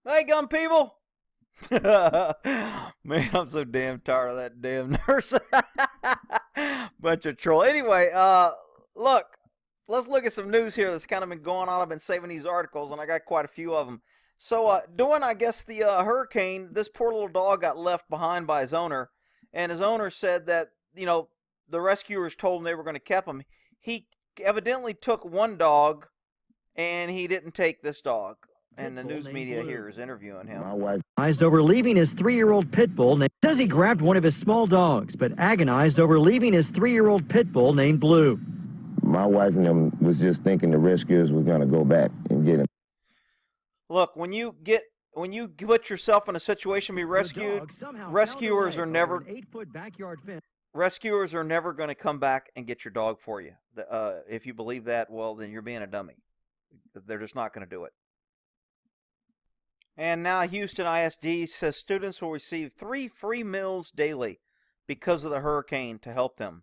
Hey, gun people! Man, I'm so damn tired of that damn nurse. Bunch of troll. Anyway, look, let's look at some news here that's kind of been going on. I've been saving these articles, and I got quite a few of them. So, during, I guess, the hurricane, this poor little dog got left behind by his owner, and his owner said that, the rescuers told him they were going to keep him. He evidently took one dog, and he didn't take this dog. And the news media here is interviewing him. My wife agonized over leaving his 3-year-old pit bull. Says he grabbed one of his small dogs, but agonized over leaving his 3-year-old pit bull named Blue. My wife and them was just thinking the rescuers were going to go back and get him. Look, when you put yourself in a situation to be rescued, rescuers are never going to come back and get your dog for you. If you believe that, well, then you're being a dummy. They're just not going to do it. And now Houston ISD says students will receive 3 free meals daily because of the hurricane to help them.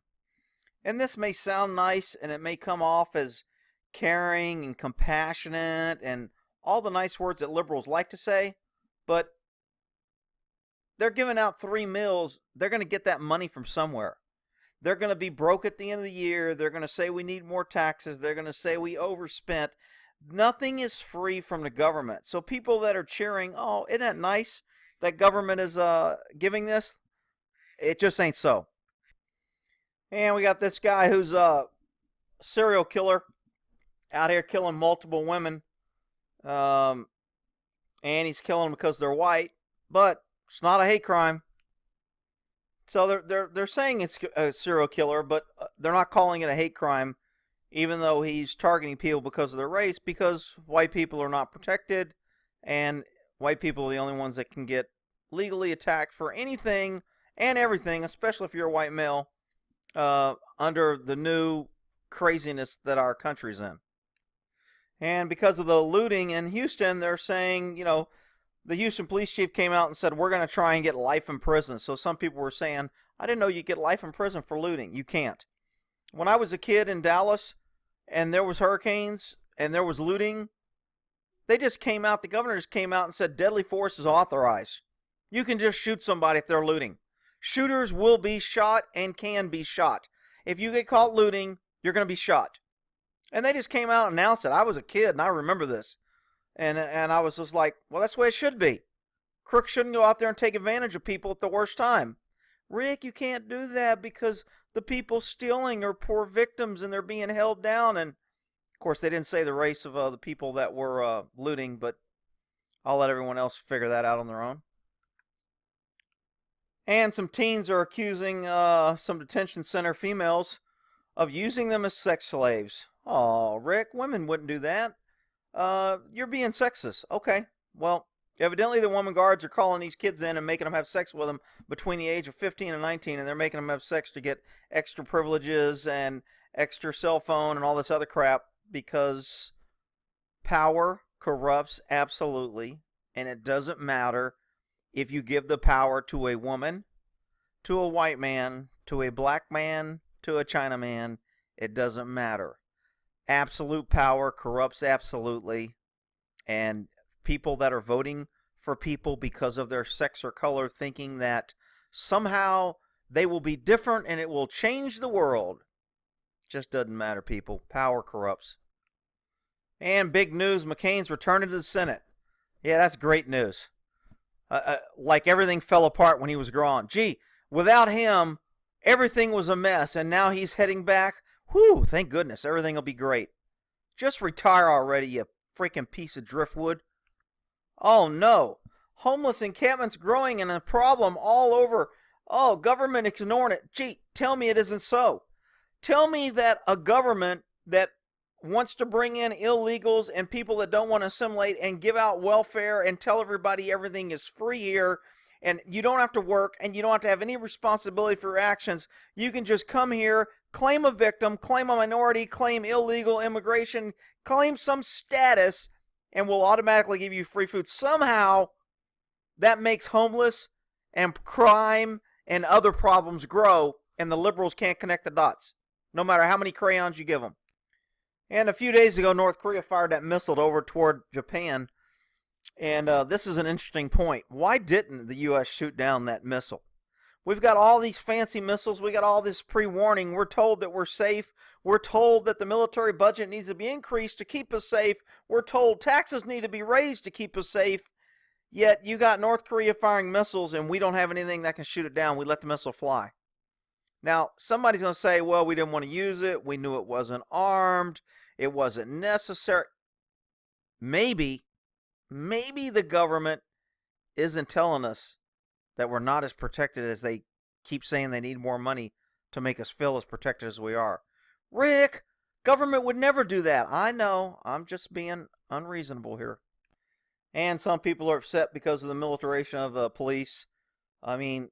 And this may sound nice, and it may come off as caring and compassionate and all the nice words that liberals like to say, but they're giving out 3 meals. They're going to get that money from somewhere. They're going to be broke at the end of the year. They're going to say we need more taxes. They're going to say we overspent. Nothing is free from the government. So people that are cheering, oh, isn't that nice that government is giving this? It just ain't so. And we got this guy who's a serial killer out here killing multiple women. And he's killing them because they're white. But it's not a hate crime. So they're saying it's a serial killer, but they're not calling it a hate crime, even though he's targeting people because of their race, because white people are not protected, and white people are the only ones that can get legally attacked for anything and everything, especially if you're a white male, under the new craziness that our country's in. And because of the looting in Houston, they're saying, the Houston police chief came out and said, we're going to try and get life in prison. So some people were saying, I didn't know you get life in prison for looting. You can't. When I was a kid in Dallas and there was hurricanes and there was looting, the governor just came out and said deadly force is authorized. You can just shoot somebody if they're looting. Shooters will be shot and can be shot. If you get caught looting, you're going to be shot. And they just came out and announced it. I was a kid and I remember this. And I was just like, well, that's the way it should be. Crooks shouldn't go out there and take advantage of people at the worst time. Rick, you can't do that because the people stealing are poor victims and they're being held down. And, of course, they didn't say the race of the people that were looting, but I'll let everyone else figure that out on their own. And some teens are accusing some detention center females of using them as sex slaves. Oh, Rick, women wouldn't do that. You're being sexist. Okay, well, evidently the woman guards are calling these kids in and making them have sex with them between the age of 15 and 19, and they're making them have sex to get extra privileges and extra cell phone and all this other crap because power corrupts absolutely, and it doesn't matter if you give the power to a woman, to a white man, to a black man, to a Chinaman. It doesn't matter. Absolute power corrupts absolutely, and people that are voting for people because of their sex or color, thinking that somehow they will be different and it will change the world. Just doesn't matter, people. Power corrupts. And big news, McCain's returning to the Senate. Yeah, that's great news. Like everything fell apart when he was gone. Gee, without him, everything was a mess, and now he's heading back. Whew, thank goodness, everything will be great. Just retire already, you freaking piece of driftwood. Oh no, homeless encampments growing and a problem all over. Oh, government ignoring it. Gee, tell me it isn't so. Tell me that a government that wants to bring in illegals and people that don't want to assimilate and give out welfare and tell everybody everything is free here and you don't have to work and you don't have to have any responsibility for your actions. You can just come here, claim a victim, claim a minority, claim illegal immigration, claim some status, and we'll automatically give you free food. Somehow, that makes homeless and crime and other problems grow, and the liberals can't connect the dots, no matter how many crayons you give them. And a few days ago, North Korea fired that missile over toward Japan. And this is an interesting point. Why didn't the U.S. shoot down that missile? We've got all these fancy missiles. We got all this pre-warning. We're told that we're safe. We're told that the military budget needs to be increased to keep us safe. We're told taxes need to be raised to keep us safe. Yet you got North Korea firing missiles and we don't have anything that can shoot it down. We let the missile fly. Now, somebody's going to say, well, we didn't want to use it. We knew it wasn't armed. It wasn't necessary. Maybe the government isn't telling us that we're not as protected as they keep saying they need more money to make us feel as protected as we are. Rick, government would never do that. I know. I'm just being unreasonable here. And some people are upset because of the militarization of the police. I mean,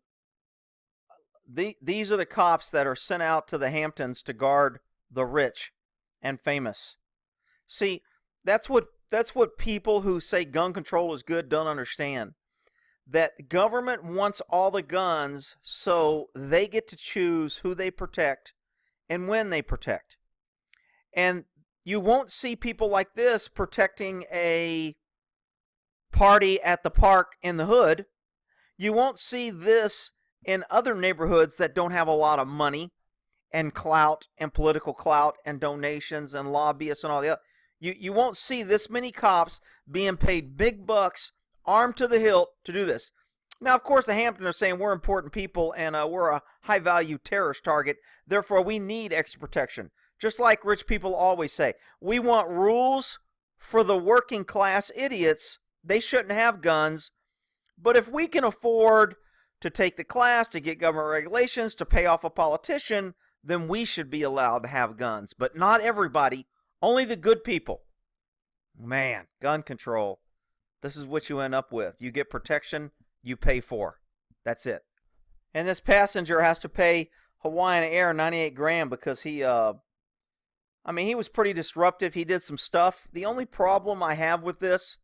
these are the cops that are sent out to the Hamptons to guard the rich and famous. See, that's what people who say gun control is good don't understand. That government wants all the guns so they get to choose who they protect and when they protect. And you won't see people like this protecting a party at the park in the hood. You won't see this in other neighborhoods that don't have a lot of money and clout and political clout and donations and lobbyists and all the other. You won't see this many cops being paid big bucks, armed to the hilt, to do this. Now, of course, the Hamptons are saying we're important people and we're a high-value terrorist target. Therefore, we need extra protection. Just like rich people always say, we want rules for the working class idiots. They shouldn't have guns. But if we can afford to take the class, to get government regulations, to pay off a politician, then we should be allowed to have guns. But not everybody, only the good people. Man, gun control. This is what you end up with. You get protection, you pay for. That's it. And this passenger has to pay Hawaiian Air $98,000 because he was pretty disruptive. He did some stuff. The only problem I have with this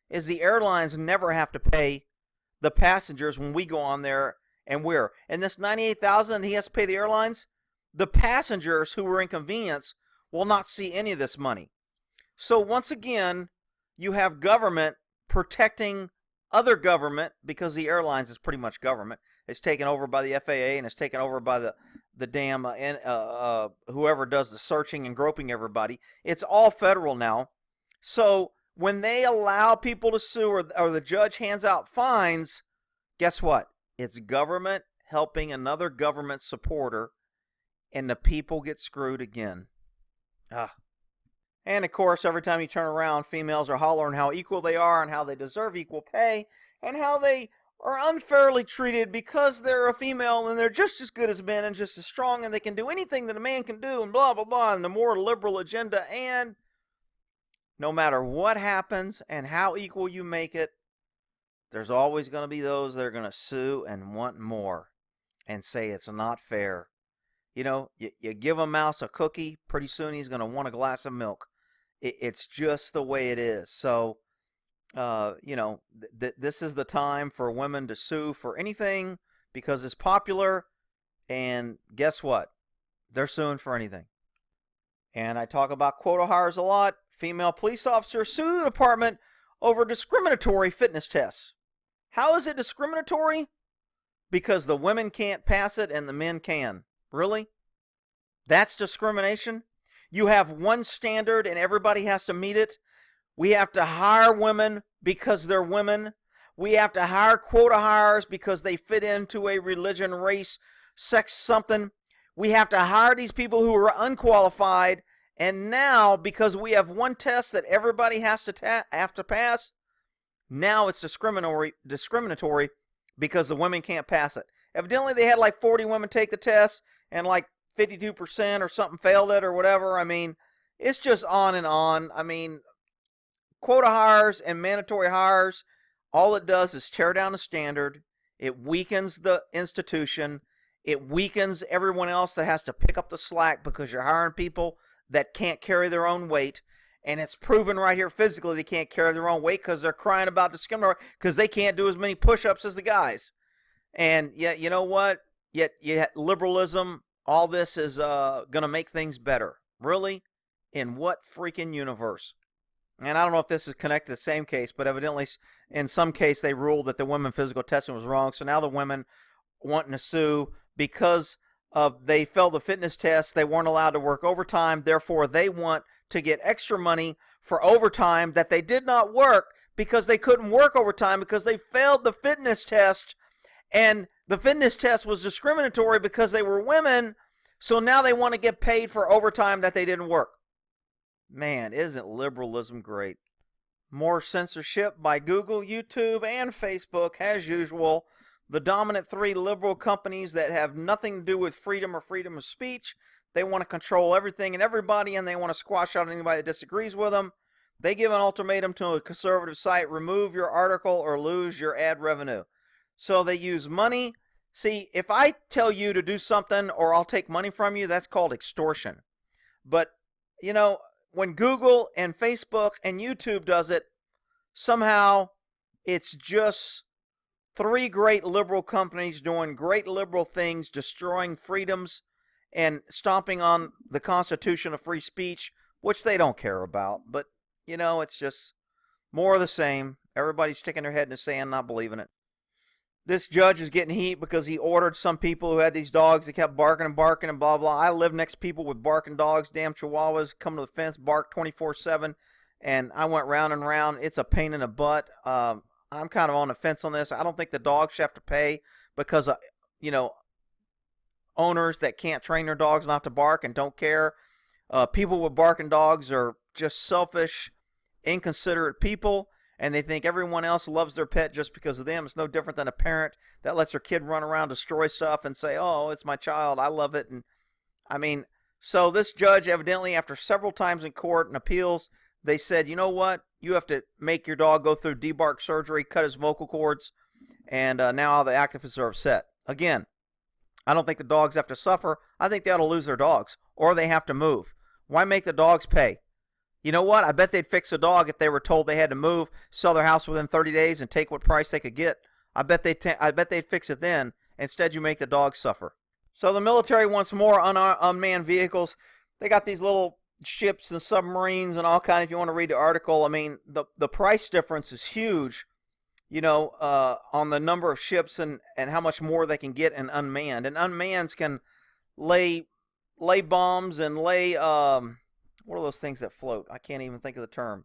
is the airlines never have to pay the passengers when we go on there and we're. And this $98,000 he has to pay the airlines, the passengers who were inconvenienced will not see any of this money. So once again, you have government protecting other government because the airlines is pretty much government. It's taken over by the FAA and it's taken over by the damn whoever does the searching and groping everybody. It's all federal now. So when they allow people to sue or the judge hands out fines, guess what? It's government helping another government supporter, and the people get screwed again. And of course, every time you turn around, females are hollering how equal they are and how they deserve equal pay and how they are unfairly treated because they're a female and they're just as good as men and just as strong and they can do anything that a man can do and blah, blah, blah, and the more liberal agenda. And no matter what happens and how equal you make it, there's always going to be those that are going to sue and want more and say it's not fair. You know, you give a mouse a cookie, pretty soon he's going to want a glass of milk. It's just the way it is. So, this is the time for women to sue for anything because it's popular. And guess what? They're suing for anything. And I talk about quota hires a lot. Female police officers sue the department over discriminatory fitness tests. How is it discriminatory? Because the women can't pass it and the men can. Really? That's discrimination? You have one standard and everybody has to meet it? We have to hire women because they're women. We have to hire quota hires because they fit into a religion, race, sex, something. We have to hire these people who are unqualified. And now, because we have one test that everybody has to pass, now it's discriminatory because the women can't pass it. Evidently, they had like 40 women take the test and like 52% or something failed it or whatever. I mean, it's just on and on. I mean, quota hires and mandatory hires, all it does is tear down the standard. It weakens the institution. It weakens everyone else that has to pick up the slack because you're hiring people that can't carry their own weight. And it's proven right here physically they can't carry their own weight because they're crying about discrimination because they can't do as many push-ups as the guys. And yet, you know what? Yet liberalism, all this is going to make things better. Really? In what freaking universe? and I don't know if this is connected to the same case, but evidently in some case they ruled that the women physical testing was wrong. So now the women wanting to sue because of they failed the fitness test. They weren't allowed to work overtime. Therefore, they want to get extra money for overtime that they did not work because they couldn't work overtime because they failed the fitness test. And the fitness test was discriminatory because they were women. So now they want to get paid for overtime that they didn't work. Man, isn't liberalism great? More censorship by Google, YouTube, and Facebook, as usual. The dominant three liberal companies that have nothing to do with freedom or freedom of speech. They want to control everything and everybody, and they want to squash out anybody that disagrees with them. They give an ultimatum to a conservative site: remove your article or lose your ad revenue. So they use money. See, if I tell you to do something or I'll take money from you, that's called extortion. But, you know, when Google and Facebook and YouTube does it, somehow it's just three great liberal companies doing great liberal things, destroying freedoms and stomping on the Constitution of free speech, which they don't care about. But, you know, it's just more of the same. Everybody's sticking their head in the sand, not believing it. This judge is getting heat because he ordered some people who had these dogs that kept barking and barking and blah, blah. I live next to people with barking dogs, damn chihuahuas, come to the fence, bark 24/7. And I went round and round. It's a pain in the butt. I'm kind of on the fence on this. I don't think the dogs should have to pay because, you know, owners that can't train their dogs not to bark and don't care. People with barking dogs are just selfish, inconsiderate people. And they think everyone else loves their pet just because of them. It's no different than a parent that lets their kid run around, destroy stuff, and say, oh, it's my child, I love it. And I mean, so this judge evidently, after several times in court and appeals, they said, you know what? You have to make your dog go through debark surgery, cut his vocal cords, and now all the activists are upset. Again, I don't think the dogs have to suffer. I think they ought to lose their dogs, or they have to move. Why make the dogs pay? You know what? I bet they'd fix a dog if they were told they had to move, sell their house within 30 days, and take what price they could get. I bet they'd fix it then. Instead, you make the dog suffer. So the military wants more unmanned vehicles. They got these little ships and submarines and all kind. If you want to read the article, I mean, the price difference is huge. You know, on the number of ships and how much more they can get in unmanned. And unmanned can lay bombs and lay what are those things that float? I can't even think of the term.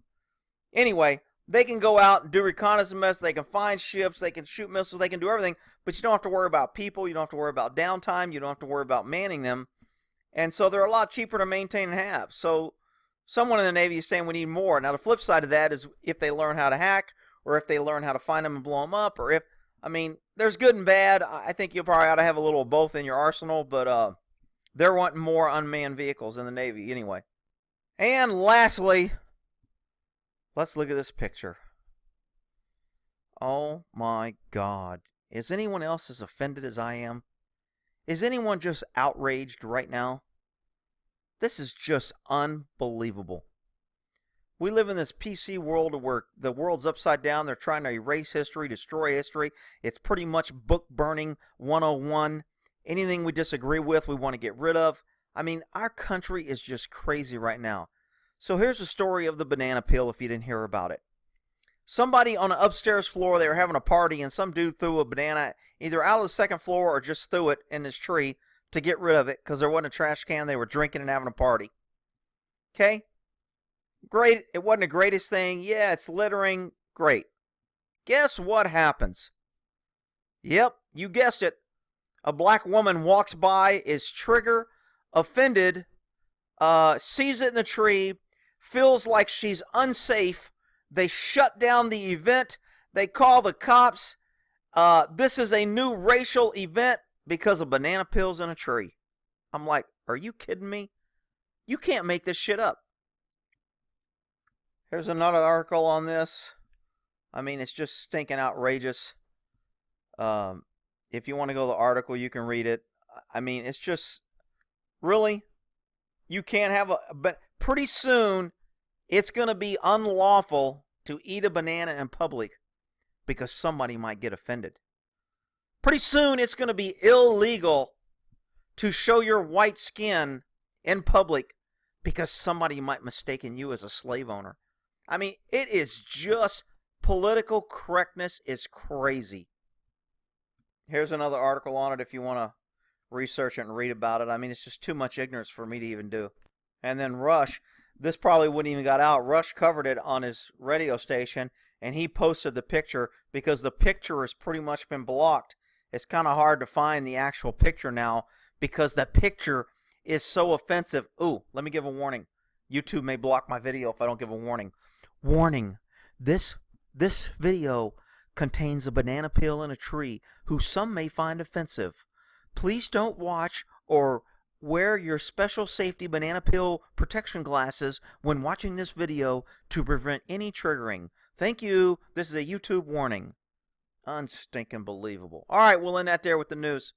Anyway, they can go out and do reconnaissance. They can find ships. They can shoot missiles. They can do everything. But you don't have to worry about people. You don't have to worry about downtime. You don't have to worry about manning them. And so they're a lot cheaper to maintain and have. So someone in the Navy is saying we need more. Now, the flip side of that is if they learn how to hack, or if they learn how to find them and blow them up, or if, I mean, there's good and bad. I think you probably ought to have a little of both in your arsenal. But they're wanting more unmanned vehicles in the Navy anyway. And lastly, let's look at this picture. Oh my God. Is anyone else as offended as I am? Is anyone just outraged right now? This is just unbelievable. We live in this PC world where the world's upside down. They're trying to erase history, destroy history. It's pretty much book burning 101. Anything we disagree with, we want to get rid of. I mean, our country is just crazy right now. So here's the story of the banana peel if you didn't hear about it. Somebody on the upstairs floor, they were having a party, and some dude threw a banana either out of the second floor or just threw it in this tree to get rid of it because there wasn't a trash can. They were drinking and having a party. Okay? Great. It wasn't the greatest thing. Yeah, it's littering. Great. Guess what happens? Yep, you guessed it. A black woman walks by, is trigger offended, sees it in the tree, feels like she's unsafe. They shut down the event. They call the cops. This is a new racial event because of banana peels in a tree. I'm like, are you kidding me? You can't make this shit up. Here's another article on this. I mean, it's just stinking outrageous. If you want to go to the article, you can read it. I mean, it's just, really? You can't have but pretty soon, it's going to be unlawful to eat a banana in public because somebody might get offended. Pretty soon, it's going to be illegal to show your white skin in public because somebody might mistaken you as a slave owner. I mean, it is just political correctness is crazy. Here's another article on it if you want to research it and read about it. I mean, it's just too much ignorance for me to even do. And then Rush, this probably wouldn't even got out. Rush covered it on his radio station, and he posted the picture because the picture has pretty much been blocked. It's kind of hard to find the actual picture now because the picture is so offensive. Ooh, let me give a warning. YouTube may block my video if I don't give a warning. Warning. This video contains a banana peel in a tree who some may find offensive. Please don't watch or wear your special safety banana peel protection glasses when watching this video to prevent any triggering. Thank you. This is a YouTube warning. Unstinking believable. All right, we'll end that there with the news.